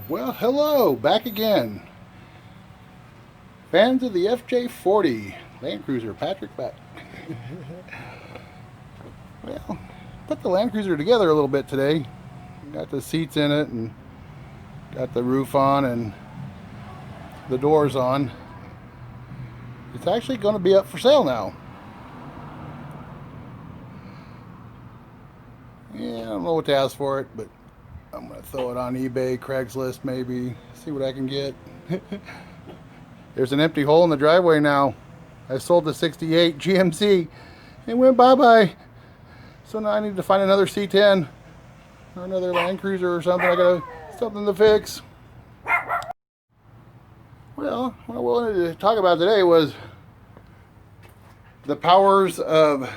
Well, hello, back again. Fans of the FJ40 Landcruiser, Patrick back. Well, put the Landcruiser together a little bit today. Got the seats in it and got the roof on and the doors on. It's actually going to be up for sale now. Yeah, I don't know what to ask for it, but I'm going to throw it on eBay, Craigslist maybe, see what I can get. There's an empty hole in the driveway now. I sold the 68 GMC. It went bye-bye. So now I need to find another C10 or another Landcruiser or something. I got something to fix. Well, what I wanted to talk about today was the powers of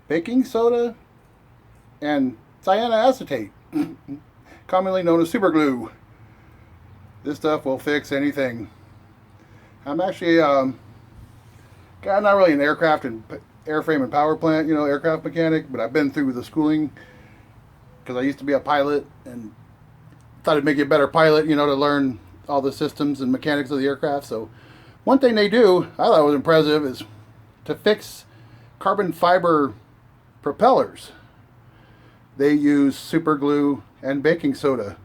baking soda and cyanoacetate, commonly known as super glue. This stuff will fix anything. I'm actually not really an aircraft and airframe and power plant, aircraft mechanic, but I've been through the schooling because I used to be a pilot and thought it'd make you a better pilot, to learn all the systems and mechanics of the aircraft. So one thing they do, I thought was impressive, is to fix carbon fiber propellers. They use super glue and baking soda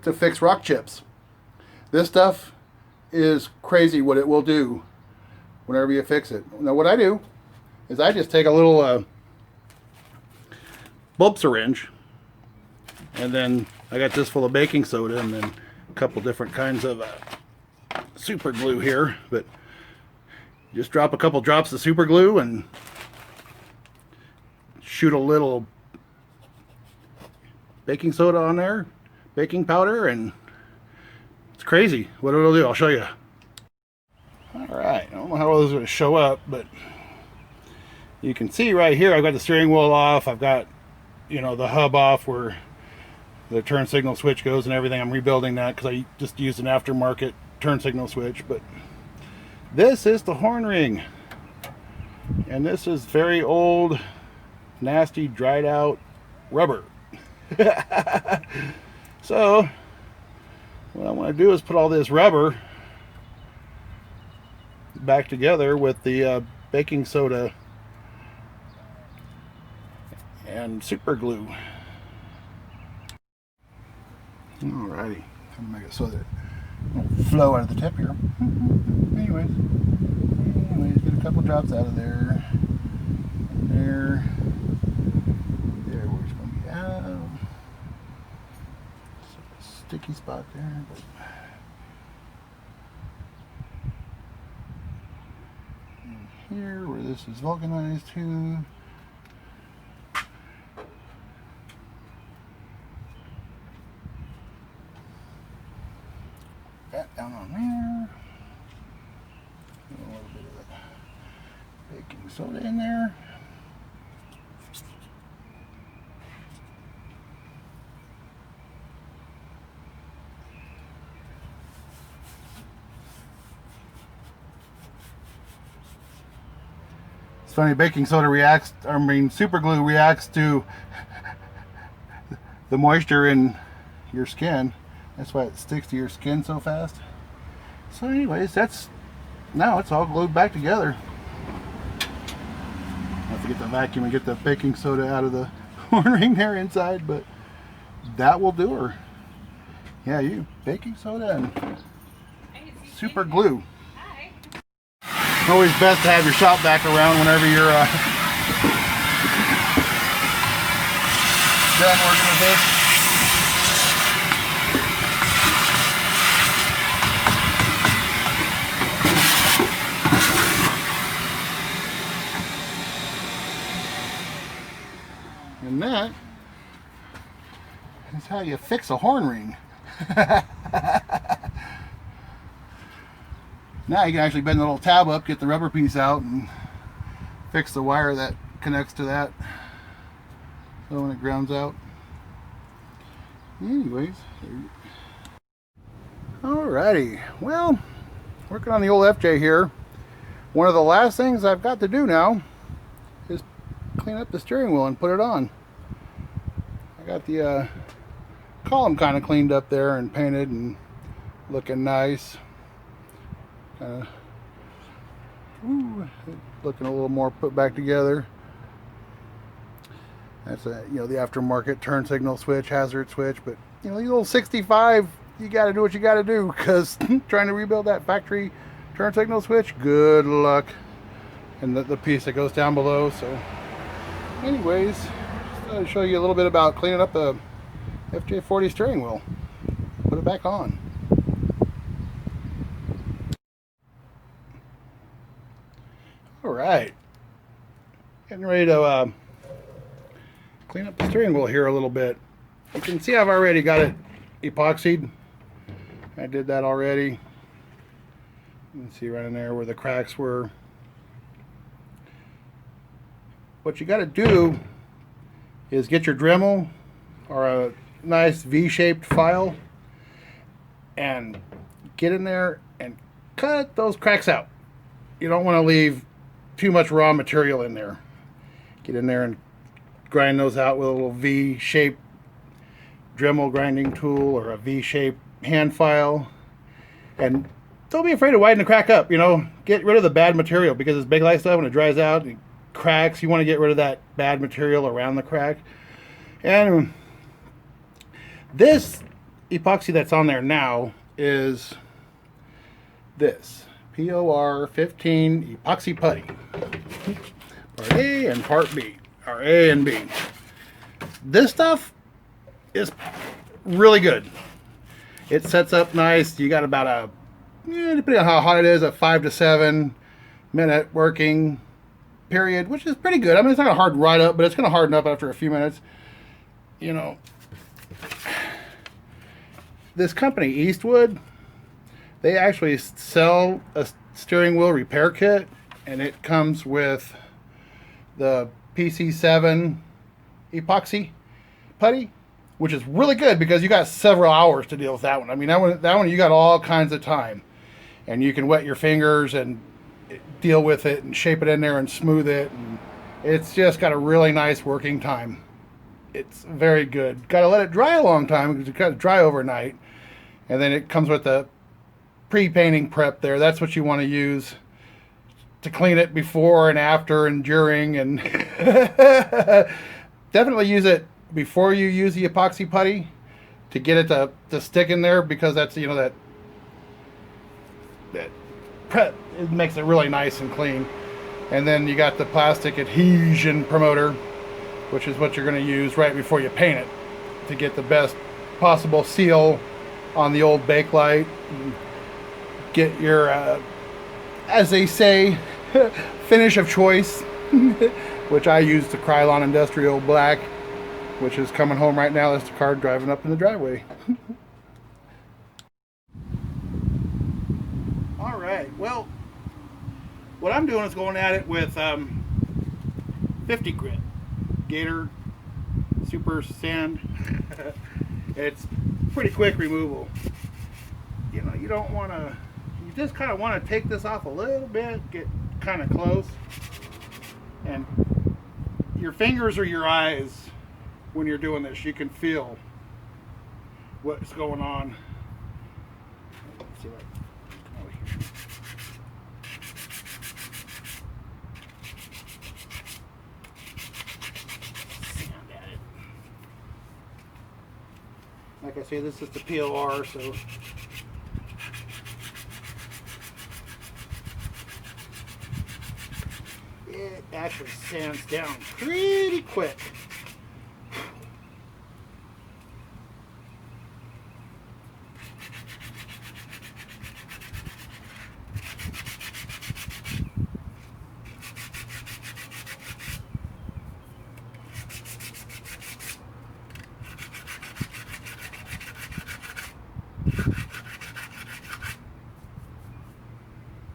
to fix rock chips. This stuff is crazy what it will do whenever you fix it. Now what I do is I just take a little bulb syringe, and then I got this full of baking soda and then a couple different kinds of super glue here, but just drop a couple drops of super glue and shoot a little baking soda on there, baking powder, and it's crazy what it'll do. I'll show you. Alright, I don't know how well this is going to show up, but you can see right here I've got the steering wheel off. I've got, the hub off where the turn signal switch goes and everything. I'm rebuilding that because I just used an aftermarket turn signal switch. But this is the horn ring. And this is very old, nasty, dried out rubber. So what I want to do is put all this rubber back together with the baking soda and super glue. Alrighty, I'm gonna make it so that it won't flow out of the tip here. Anyways, get a couple drops out of there. There, where it's gonna be out. Sticky spot there, but and here where this is vulcanized too. That down on there. A little bit of that baking soda in there. It's funny, baking soda super glue reacts to the moisture in your skin. That's why it sticks to your skin so fast. So anyways, now it's all glued back together. I have to get the vacuum and get the baking soda out of the horn ring there inside, but that will do her. Yeah, you baking soda and super glue. Always best to have your shop vac around whenever you're done working with this. And that is how you fix a horn ring. Now you can actually bend the little tab up, get the rubber piece out, and fix the wire that connects to that. So when it grounds out. Anyways. Alrighty. Well, working on the old FJ here. One of the last things I've got to do now is clean up the steering wheel and put it on. I got the column kind of cleaned up there and painted and looking nice. Looking a little more put back together. That's a, you know, the aftermarket turn signal switch, hazard switch, but you know, these little 65, you got to do what you got to do, because trying to rebuild that factory turn signal switch, good luck. And the piece that goes down below. So anyways, just to show you a little bit about cleaning up the FJ40 steering wheel. Put it back on. All right, getting ready to clean up the steering wheel here a little bit. You can see I've already got it epoxied. I did that already. You can see right in there where the cracks were. What you got to do is get your Dremel or a nice V-shaped file and get in there and cut those cracks out. You don't want to leave too much raw material in there. Get in there and grind those out with a little V-shaped Dremel grinding tool or a V-shaped hand file. And don't be afraid to widen the crack up. You know, get rid of the bad material, because it's big light stuff when it dries out and cracks. You want to get rid of that bad material around the crack. And this epoxy that's on there now is this POR 15 epoxy putty. Part A and part B, or A and B. This stuff is really good. It sets up nice. You got about a, depending on how hot it is, a 5 to 7 minute working period, which is pretty good. I mean, it's not gonna harden right up, but it's gonna harden up after a few minutes. You know, this company Eastwood, they actually sell a steering wheel repair kit, and it comes with the PC7 epoxy putty, which is really good because you got several hours to deal with that one. I mean, that one you got all kinds of time, and you can wet your fingers and deal with it and shape it in there and smooth it, and it's just got a really nice working time. It's very good. Got to let it dry a long time because it's got to dry overnight, and then it comes with the pre-painting prep there. That's what you want to use to clean it before and after and during, and definitely use it before you use the epoxy putty to get it to stick in there, because that's, you know, that prep, it makes it really nice and clean. And then you got the plastic adhesion promoter, which is what you're going to use right before you paint it to get the best possible seal on the old Bakelite. Get your, as they say, finish of choice, which I use the Krylon Industrial Black, which is coming home right now. That's the car driving up in the driveway. All right, well, what I'm doing is going at it with 50 grit Gator Super Sand. It's pretty quick removal. You know, you don't want to, you just kind of want to take this off a little bit, get kind of close, and your fingers or your eyes, when you're doing this, you can feel what's going on. Let's see what, come over here. Sand at it. Like I say, this is the POR, so it actually sands down pretty quick.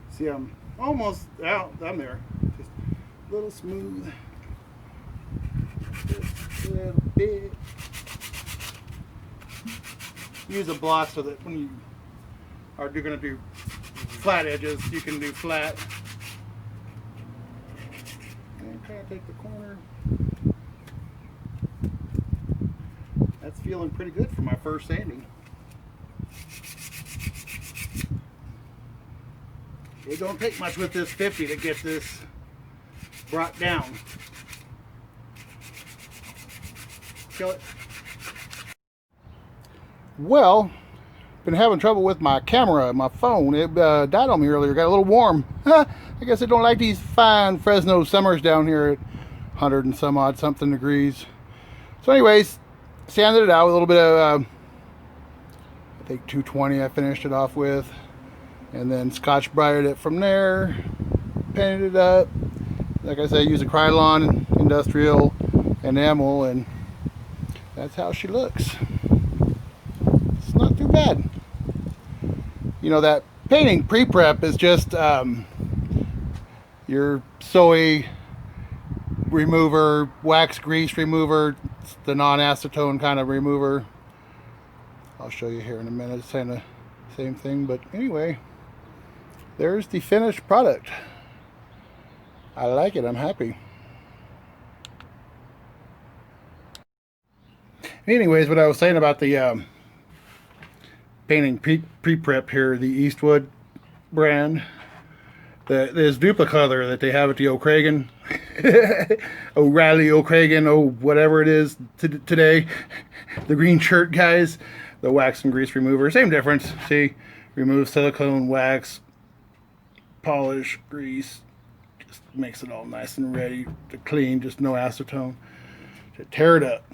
See, I'm almost out. I'm there. Just a little smooth. Just a little bit. Use a block so that when you are going to do flat edges, you can do flat. And kind of take the corner. That's feeling pretty good for my first sanding. It don't take much with this 50 to get this brought down. Kill it. Well, been having trouble with my camera, my phone. It died on me earlier. Got a little warm. I guess I don't like these fine Fresno summers down here at 100 and some odd something degrees. So anyways, sanded it out with a little bit of, I think 220 I finished it off with. And then Scotch Britered it from there. Painted it up. Like I said, use a Krylon industrial enamel, and that's how she looks. It's not too bad. You know, that painting pre-prep is just your soy remover, wax grease remover, the non-acetone kind of remover. I'll show you here in a minute. It's kind of same thing, but anyway, there's the finished product. I like it. I'm happy. Anyways, what I was saying about the painting pre-prep here, the Eastwood brand, this duplicolor that they have at the O'Cragen, O'Reilly, O'Cragen, whatever it is today, the green shirt guys, the wax and grease remover, same difference. See, remove silicone, wax, polish, grease, just makes it all nice and ready to clean, just no acetone, to tear it up.